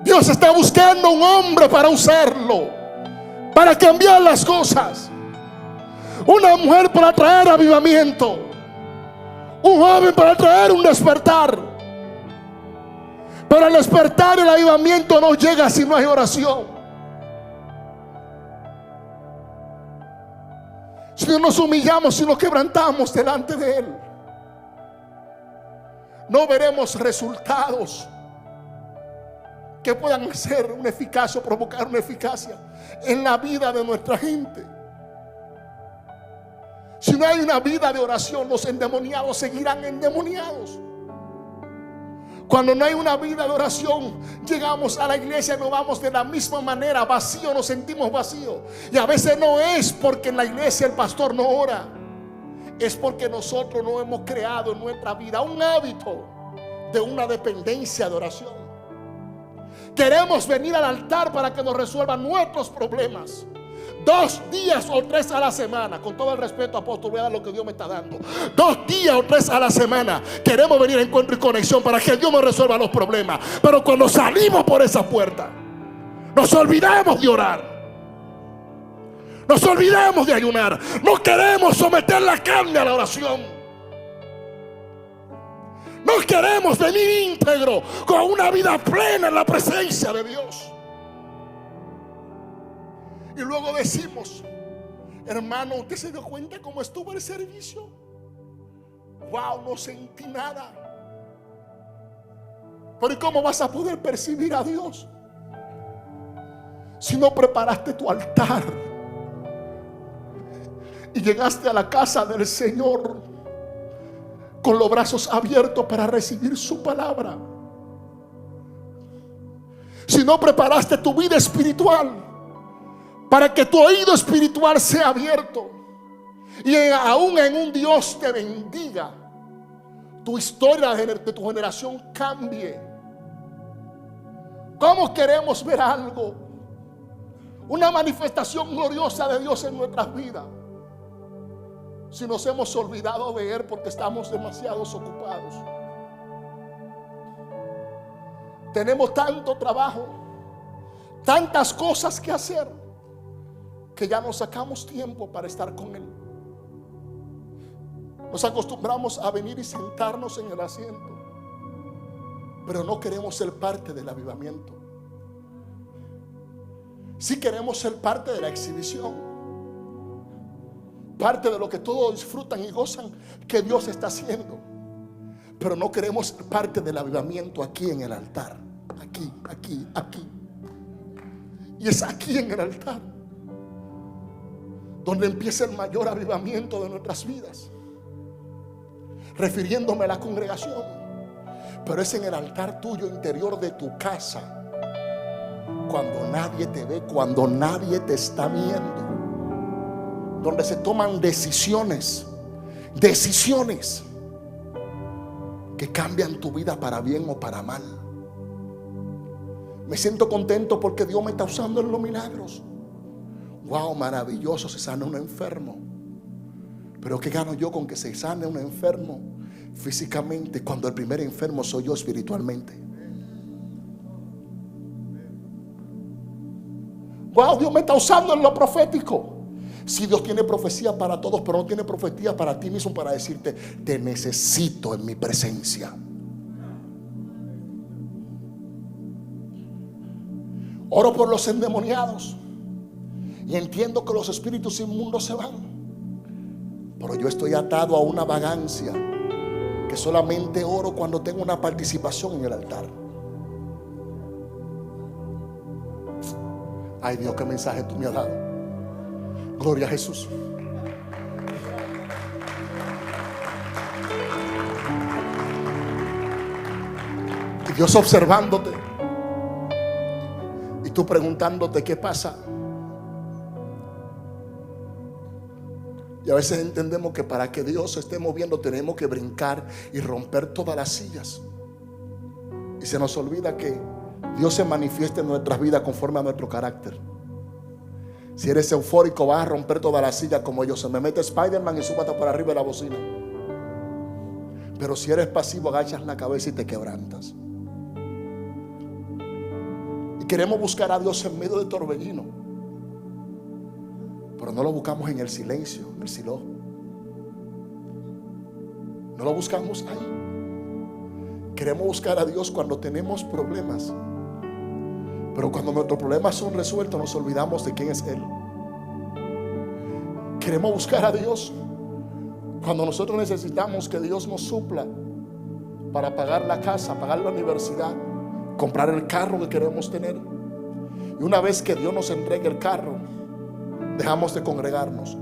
Dios está buscando un hombre para usarlo, para cambiar las cosas. Una mujer para traer avivamiento. Un joven para traer un despertar. Pero el despertar y el avivamiento no llega si no hay oración. Si no nos humillamos, si nos quebrantamos delante de Él. no veremos resultados que puedan ser una eficacia o provocar una eficacia en la vida de nuestra gente. Si no hay una vida de oración, los endemoniados seguirán endemoniados. Cuando no hay una vida de oración, llegamos a la iglesia y nos vamos de la misma manera, vacío, nos sentimos vacíos. Y a veces no es porque en la iglesia el pastor no ora, es porque nosotros no hemos creado en nuestra vida un hábito de una dependencia de oración. Queremos venir al altar para que nos resuelvan nuestros problemas 2 días o 3 a la semana. Con todo el respeto, apóstol, voy a dar lo que Dios me está dando. 2 días o 3 a la semana queremos venir a encuentro y conexión para que Dios nos resuelva los problemas. Pero cuando salimos por esa puerta, nos olvidamos de orar, nos olvidamos de ayunar. No queremos someter la carne a la oración. No queremos venir íntegro con una vida plena en la presencia de Dios. Y luego decimos: hermano, ¿usted se dio cuenta cómo estuvo el servicio? Wow, no sentí nada. Pero ¿y cómo vas a poder percibir a Dios si no preparaste tu altar y llegaste a la casa del Señor con los brazos abiertos para recibir su palabra? Si no preparaste tu vida espiritual para que tu oído espiritual sea abierto y aún en un Dios te bendiga, tu historia de tu generación cambie. ¿Cómo queremos ver algo, una manifestación gloriosa de Dios en nuestras vidas, si nos hemos olvidado de Él porque estamos demasiado ocupados? Tenemos tanto trabajo, tantas cosas que hacer, que ya no sacamos tiempo para estar con Él. Nos acostumbramos a venir y sentarnos en el asiento, pero no queremos ser parte del avivamiento. Sí queremos ser parte de la exhibición, parte de lo que todos disfrutan y gozan que Dios está haciendo, pero no queremos ser parte del avivamiento aquí en el altar. Aquí. Y es aquí en el altar donde empieza el mayor avivamiento de nuestras vidas, refiriéndome a la congregación. Pero es en el altar tuyo interior de tu casa, cuando nadie te ve, cuando nadie te está viendo, donde se toman decisiones que cambian tu vida para bien o para mal. Me siento contento porque Dios me está usando en los milagros. Wow, maravilloso, se sana un enfermo. Pero ¿qué gano yo con que se sane un enfermo físicamente cuando el primer enfermo soy yo espiritualmente? Wow, Dios me está usando en lo profético. Si Dios tiene profecía para todos, pero no tiene profecía para ti mismo, para decirte: te necesito en mi presencia. Oro por los endemoniados y entiendo que los espíritus inmundos se van, pero yo estoy atado a una vagancia que solamente oro cuando tengo una participación en el altar. Ay Dios, qué mensaje tú me has dado. Gloria a Jesús. Y Dios observándote y tú preguntándote qué pasa. Y a veces entendemos que para que Dios se esté moviendo tenemos que brincar y romper todas las sillas. Y se nos olvida que Dios se manifiesta en nuestras vidas conforme a nuestro carácter. Si eres eufórico, vas a romper todas las sillas como yo. Se me mete Spider-Man y súbate para arriba de la bocina. Pero si eres pasivo, agachas la cabeza y te quebrantas. Y queremos buscar a Dios en medio del torbellino, pero no lo buscamos en el silencio, en el silo. No lo buscamos ahí. Queremos buscar a Dios cuando tenemos problemas, pero cuando nuestros problemas son resueltos nos olvidamos de quién es Él. Queremos buscar a Dios cuando nosotros necesitamos que Dios nos supla para pagar la casa, pagar la universidad, comprar el carro que queremos tener. Y una vez que Dios nos entregue el carro, dejamos de congregarnos.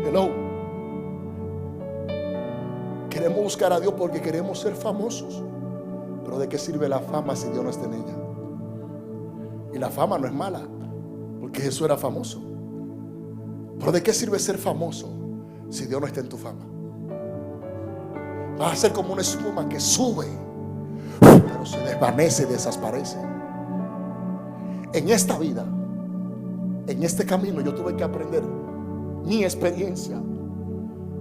Hello. Queremos buscar a Dios porque queremos ser famosos. Pero ¿de qué sirve la fama si Dios no está en ella? Y la fama no es mala, porque Jesús era famoso. Pero ¿de qué sirve ser famoso si Dios no está en tu fama? Vas a ser como una espuma que sube, pero se desvanece y desaparece. En esta vida, en este camino, yo tuve que aprender mi experiencia,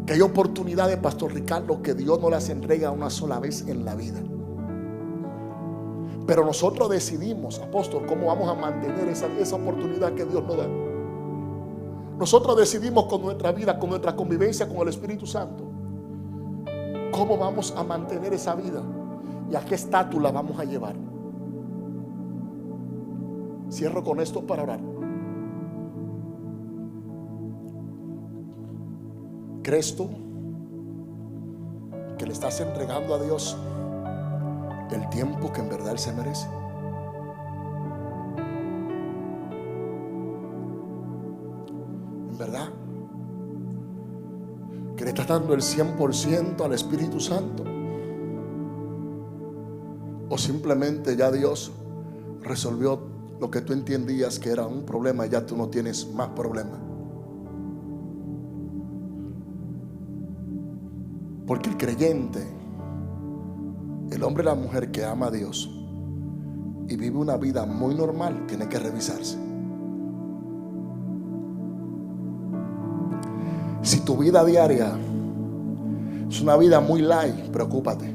que hay oportunidades, Pastor Ricardo, que Dios no las entrega una sola vez en la vida. Pero nosotros decidimos, apóstol, cómo vamos a mantener esa oportunidad que Dios nos da. Nosotros decidimos con nuestra vida, con nuestra convivencia con el Espíritu Santo, cómo vamos a mantener esa vida y a qué estatus la vamos a llevar. Cierro con esto para orar. ¿Crees tú que le estás entregando a Dios el tiempo que en verdad Él se merece? ¿En verdad? ¿Que le estás dando el 100% al Espíritu Santo? ¿O simplemente ya Dios resolvió lo que tú entendías que era un problema y ya tú no tienes más problema? Porque el creyente, el hombre y la mujer que ama a Dios y vive una vida muy normal, tiene que revisarse. Si tu vida diaria es una vida muy light, preocúpate.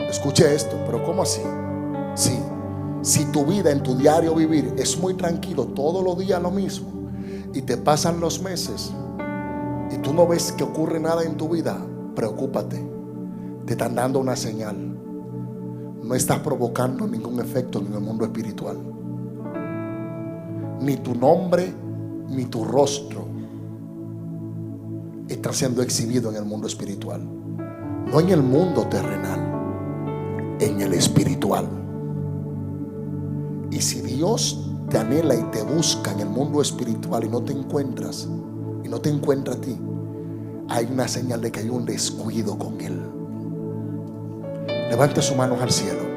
Escuche esto, pero ¿cómo así? Sí, si tu vida en tu diario vivir es muy tranquilo, todos los días lo mismo, y te pasan los meses y tú no ves que ocurre nada en tu vida, preocúpate. Te están dando una señal. No estás provocando ningún efecto en el mundo espiritual. Ni tu nombre ni tu rostro está siendo exhibido en el mundo espiritual. No en el mundo terrenal, en el espiritual. Y si Dios te anhela y te busca en el mundo espiritual y no te encuentras, y no te encuentra a ti, hay una señal de que hay un descuido con Él. Levante sus manos al cielo.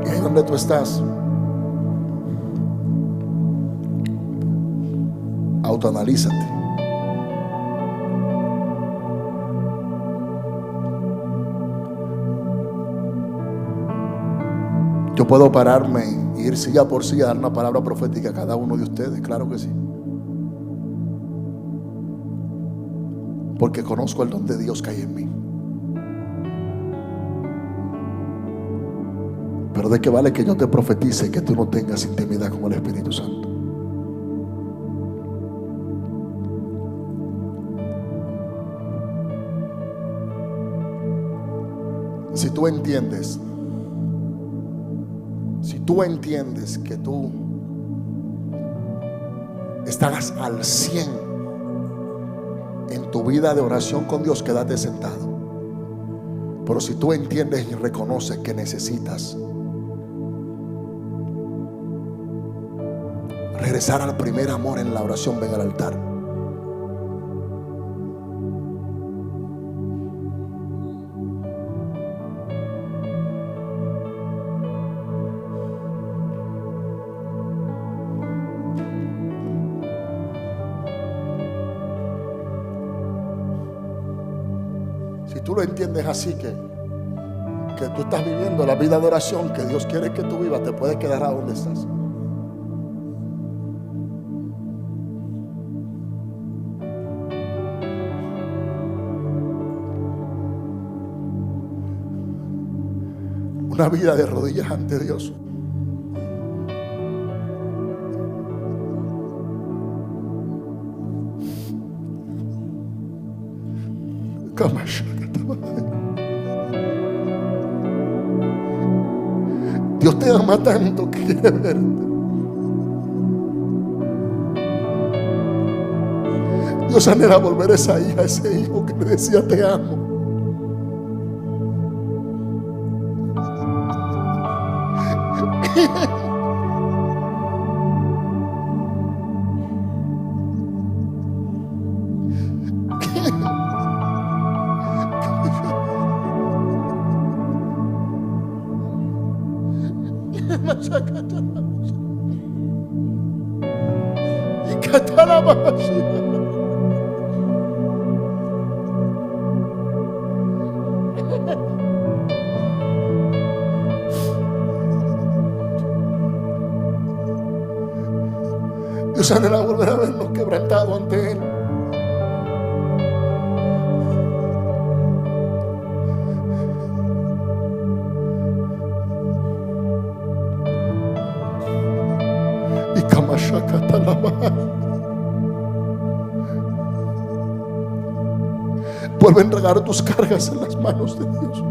Y ahí donde tú estás, autoanalízate. Yo puedo pararme e ir silla por silla a dar una palabra profética a cada uno de ustedes, claro que sí, porque conozco el don de Dios que hay en mí. Pero ¿de qué vale que yo te profetice que tú no tengas intimidad con el Espíritu Santo? Si tú entiendes que tú estás al 100 en tu vida de oración con Dios, quédate sentado. Pero si tú entiendes y reconoces que necesitas regresar al primer amor en la oración, ven al altar. Si tú lo entiendes así, que tú estás viviendo la vida de oración que Dios quiere que tú vivas, te puedes quedar a donde estás. una vida de rodillas ante Dios. Dios te ama tanto que quiere verte. Dios anhela volver a esa hija, a ese hijo que le decía te amo. Dios anhela volver a vernos quebrantados ante Él. Y Kamashakatalaba. Vuelve a entregar tus cargas en las manos de Dios.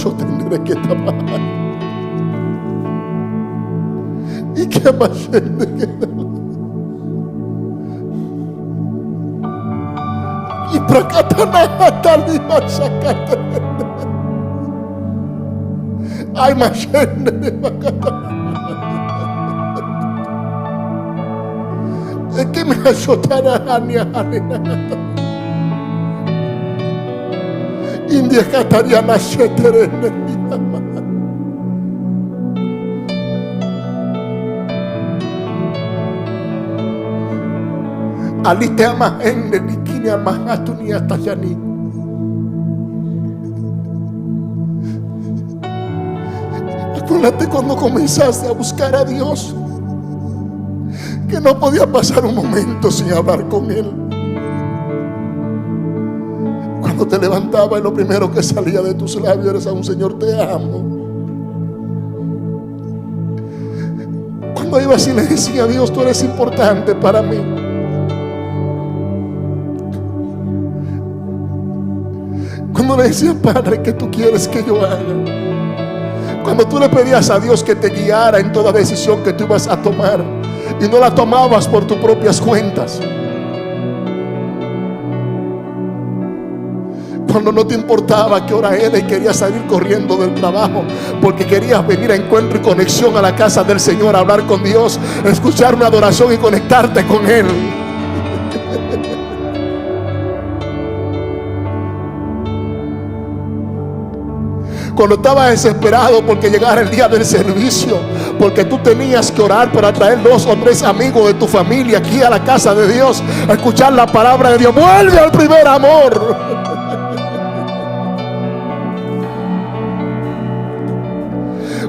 Yo tendré que tapar. Y que más gente que y prakatana tal y más sacate. Ay, más gente de prakatana. Es que me ayudará a ni a nada. India Catariana Sheterene. Alite ama ende nikini ama hatuni atayani. Acuérdate cuando comenzaste a buscar a Dios, que no podía pasar un momento sin hablar con Él. Te levantaba y lo primero que salía de tus labios era un Señor te amo. Cuando ibas y le decía a Dios, tú eres importante para mí. Cuando le decía, Padre, ¿qué tú quieres que yo haga? Cuando tú le pedías a Dios que te guiara en toda decisión que tú ibas a tomar y no la tomabas por tus propias cuentas. Cuando no te importaba qué hora era y querías salir corriendo del trabajo porque querías venir a encuentro y conexión a la casa del Señor, a hablar con Dios, escuchar una adoración y conectarte con Él. Cuando estabas desesperado porque llegara el día del servicio, porque tú tenías que orar para traer 2 o 3 amigos de tu familia aquí a la casa de Dios a escuchar la palabra de Dios. Vuelve al primer amor.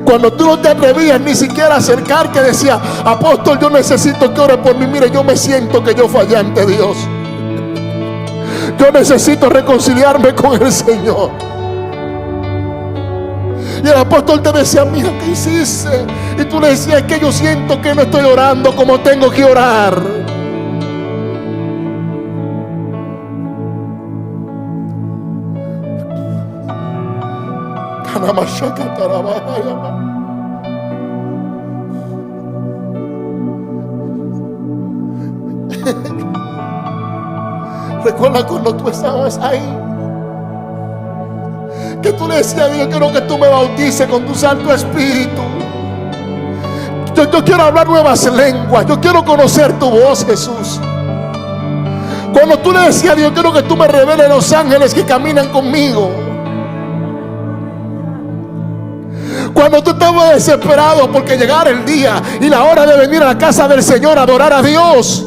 Cuando tú no te atrevías ni siquiera a acercar, que decía, apóstol, yo necesito que ore por mí. Mire, yo me siento que yo fallé ante Dios. Yo necesito reconciliarme con el Señor. Y el apóstol te decía, mira, ¿qué hiciste? Y tú le decías, es que yo siento que no estoy orando como tengo que orar. Recuerda cuando tú estabas ahí, que tú le decías a Dios, quiero que tú me bautices con tu Santo Espíritu. Yo quiero hablar nuevas lenguas, yo quiero conocer tu voz, Jesús. Cuando tú le decías a Dios, quiero que tú me reveles los ángeles que caminan conmigo. Cuando tú estabas desesperado porque llegara el día y la hora de venir a la casa del Señor a adorar a Dios.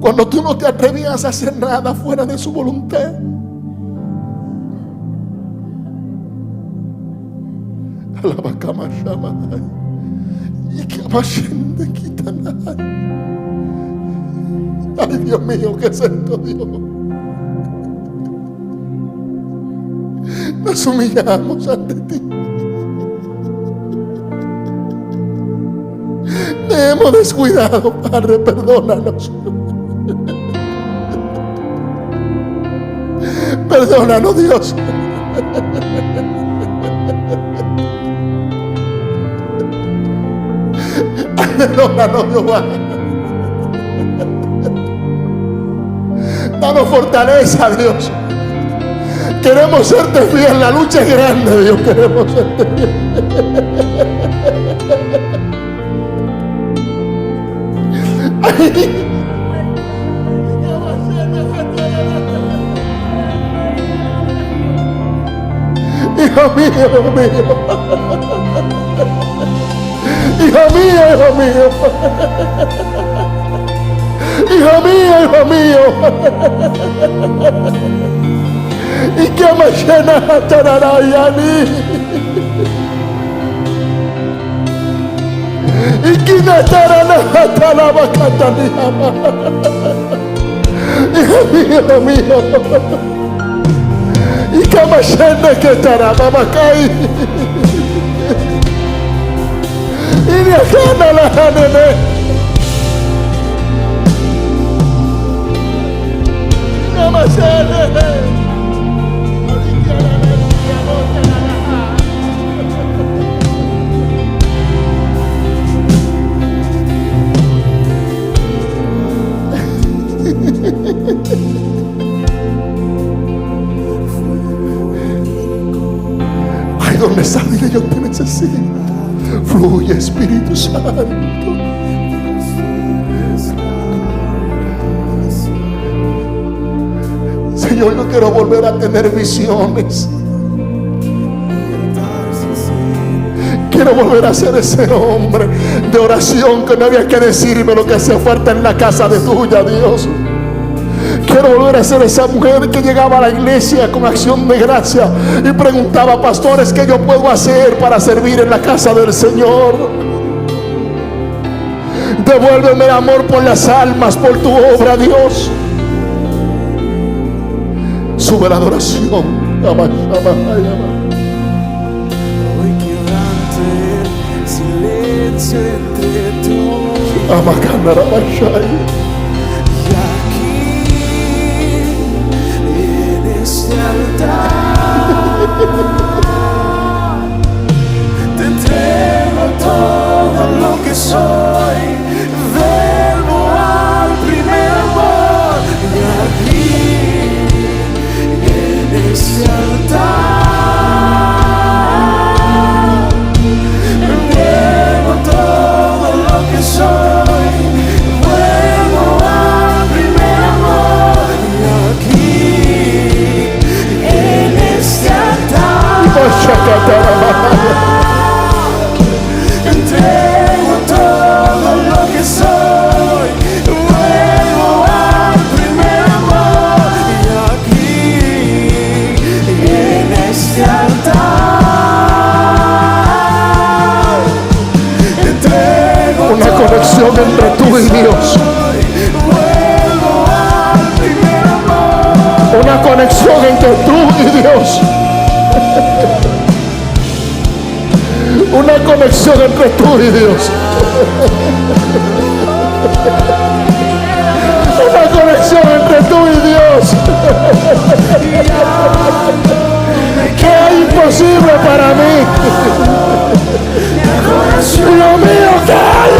Cuando tú no te atrevías a hacer nada fuera de su voluntad. Ay, Dios mío, ¿qué es esto, Dios? Nos humillamos ante ti. Te hemos descuidado, Padre, perdónanos. Perdónanos, Dios. Perdónanos, Jehová. Danos fortaleza, Dios. Queremos serte fiel. La lucha es grande, Dios. Queremos serte fiel. Hijo mío, hijo mío. Hijo mío, hijo mío. Hijo mío, hijo mío. Y que me llena tararayani. Y que me tarana talabacatani. Hijo mío. Y que me llena que tarabacai. Y de acá la nene. Ay, donde está, dile, yo te necesito. Fluye, Espíritu Santo. Señor, yo quiero volver a tener visiones. Quiero volver a ser ese hombre de oración que no había que decirme lo que hacía falta en la casa de tuya, Dios. Quiero volver a ser esa mujer que llegaba a la iglesia con acción de gracia y preguntaba: pastores, ¿qué yo puedo hacer para servir en la casa del Señor? Devuélveme el amor por las almas, por tu obra, Dios. Sube la adoración. Hoy quebrante el silencio entre tú y aquí en este altar te entrego todo lo que soy, verbo al primer amor. Y aquí en este altar te entrego todo lo que soy, vuelvo al primer amor. Y aquí en este altar te entrego todo lo que soy, vuelvo al primer amor. Y aquí en este altar te entrego Una conexión entre tú y Dios. vuelvo al primer amor. Una conexión entre tú y Dios. Una conexión entre tú y Dios. Una conexión entre tú y Dios. ¿Qué es imposible para mí? Dios mío, ¿qué hay